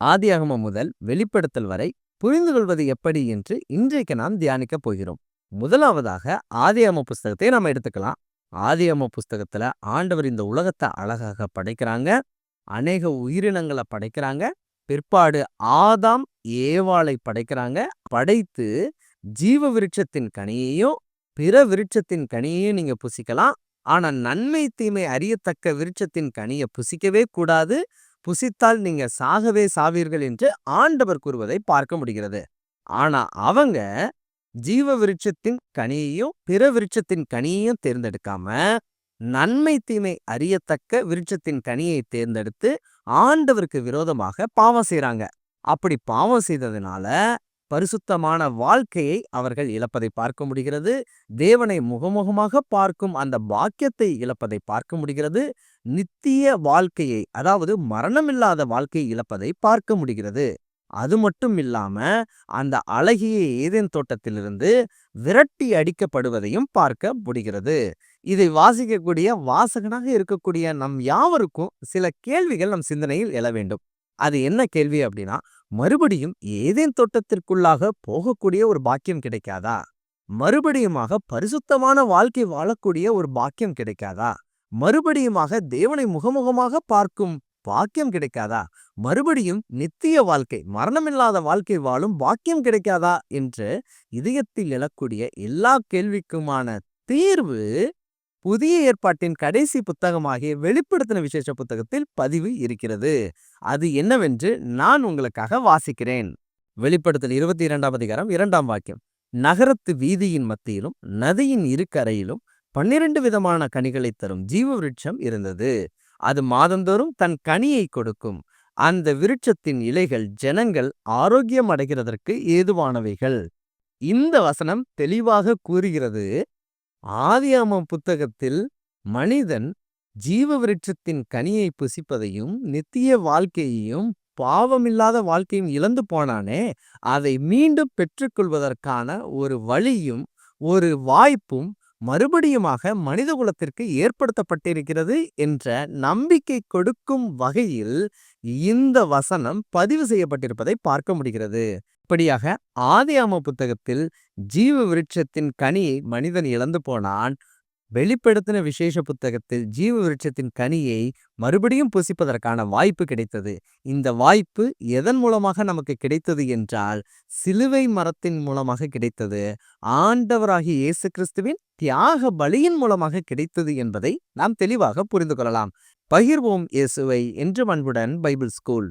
ஆதியாகமம் முதல் வெளிப்படுத்தல் வரை புரிந்து கொள்வது எப்படி என்று இன்றைக்கு நாம் தியானிக்க போகிறோம். முதலாவதாக ஆதியாகம புஸ்தகத்தை நாம் எடுத்துக்கலாம். ஆதியாகம புஸ்தகத்துல ஆண்டவர் இந்த உலகத்தை அழகாக படைக்கிறாங்க. அநேக உயிரினங்களை படைக்கிறாங்க. பிற்பாடு ஆதாம் ஏவாளை படைக்கிறாங்க. படைத்து ஜீவ விருட்சத்தின் கனியையும் பிற விருட்சத்தின் கனியையும் நீங்க புசிக்கலாம். ஆனா நன்மை தீமை அறியத்தக்க விருட்சத்தின் கனியை புசிக்கவே கூடாது. புசித்தால் நீங்க சாகவே சாவீர்கள் என்று ஆண்டவர் கூறுவதை பார்க்க முடிகிறது. ஆனா அவங்க ஜீவ விருட்சத்தின் கனியையும் பிற விருட்சத்தின் கனியையும் தேர்ந்தெடுக்காம நன்மை தீமை அறியத்தக்க விருட்சத்தின் கனியை தேர்ந்தெடுத்து ஆண்டவருக்கு விரோதமாக பாவம் செய்றாங்க. அப்படி பாவம் செய்ததுனால பரிசுத்தமான வாழ்க்கையை அவர்கள் இழப்பதை பார்க்க முடிகிறது. தேவனை முகமுகமாக பார்க்கும் அந்த பாக்கியத்தை இழப்பதை பார்க்க முடிகிறது. நித்திய வாழ்க்கையை, அதாவது மரணமில்லாத வாழ்க்கையை இழப்பதை பார்க்க முடிகிறது. அது மட்டும் இல்லாம அந்த அழகிய ஏதேன் தோட்டத்திலிருந்து விரட்டி அடிக்கப்படுவதையும் பார்க்க முடிகிறது. இதை வாசிக்கக்கூடிய வாசகனாக இருக்கக்கூடிய நம் யாவருக்கும் சில கேள்விகள் நம் சிந்தனையில் எழ வேண்டும். அது என்ன கேள்வி அப்படின்னா, மறுபடியும் ஏதேன் தோட்டத்திற்குள்ளாக போகக்கூடிய ஒரு பாக்கியம் கிடைக்காதா? மறுபடியுமாக பரிசுத்தமான வாழ்க்கை வாழக்கூடிய ஒரு பாக்கியம் கிடைக்காதா? மறுபடியுமாக தேவனை முகமுகமாக பார்க்கும் பாக்கியம் கிடைக்காதா? மறுபடியும் நித்திய வாழ்க்கை, மரணமில்லாத வாழ்க்கை வாழும் பாக்கியம் கிடைக்காதா என்று இதயத்தில் எழக்கூடிய எல்லா கேள்விக்குமான தீர்வு புதிய ஏற்பாட்டின் கடைசி புத்தகமாகிய வெளிப்படுத்தின விசேஷ புத்தகத்தில் பதிவு இருக்கிறது. அது என்னவென்று நான் உங்களுக்காக வாசிக்கிறேன். வெளிப்படுத்தல் 22ஆம் அதிகாரம் 2ஆம் வாக்கியம். நகரத்து வீதியின் மத்தியிலும் நதியின் இரு கரையிலும் 12 விதமான கனிகளை தரும் ஜீவ விருட்சம் இருந்தது. அது மாதந்தோறும் தன் கனியை கொடுக்கும். அந்த விருட்சத்தின் இலைகள் ஜனங்கள் ஆரோக்கியம் அடைகிறதற்கு ஏதுவானவைகள். இந்த வசனம் தெளிவாக கூறுகிறது, ஆதியாகமம் புத்தகத்தில் மனிதன் ஜீவ விருட்சத்தின் கனியை புசிப்பதையும் நித்திய வாழ்க்கையையும் பாவமில்லாத வாழ்க்கையும் இழந்து போனானே, அதை மீண்டும் பெற்றுக்கொள்வதற்கான ஒரு வழியும் ஒரு வாய்ப்பும் மறுபடியுமாக மனித குலத்திற்கு ஏற்படுத்தப்பட்டிருக்கிறது என்ற நம்பிக்கை கொடுக்கும் வகையில் இந்த வசனம் பதிவு செய்யப்பட்டிருப்பதை பார்க்க முடிகிறது. இப்படியாக ஆதியாகம புத்தகத்தில் ஜீவ விருட்சத்தின் கனியை மனிதன் இழந்து போனான். வெளிப்படுத்தின விசேஷ புத்தகத்தில் ஜீவ விருட்சத்தின் கனியை மறுபடியும் புசிப்பதற்கான வாய்ப்பு கிடைத்தது. இந்த வாய்ப்பு எதன் மூலமாக நமக்கு கிடைத்தது என்றால், சிலுவை மரத்தின் மூலமாக கிடைத்தது. ஆண்டவராகிய இயேசு கிறிஸ்துவின் தியாக பலியின் மூலமாக கிடைத்தது என்பதை நாம் தெளிவாக புரிந்து கொள்ளலாம். பகிர்வோம் இயேசுவை என்று அன்புடன் பைபிள் ஸ்கூல்.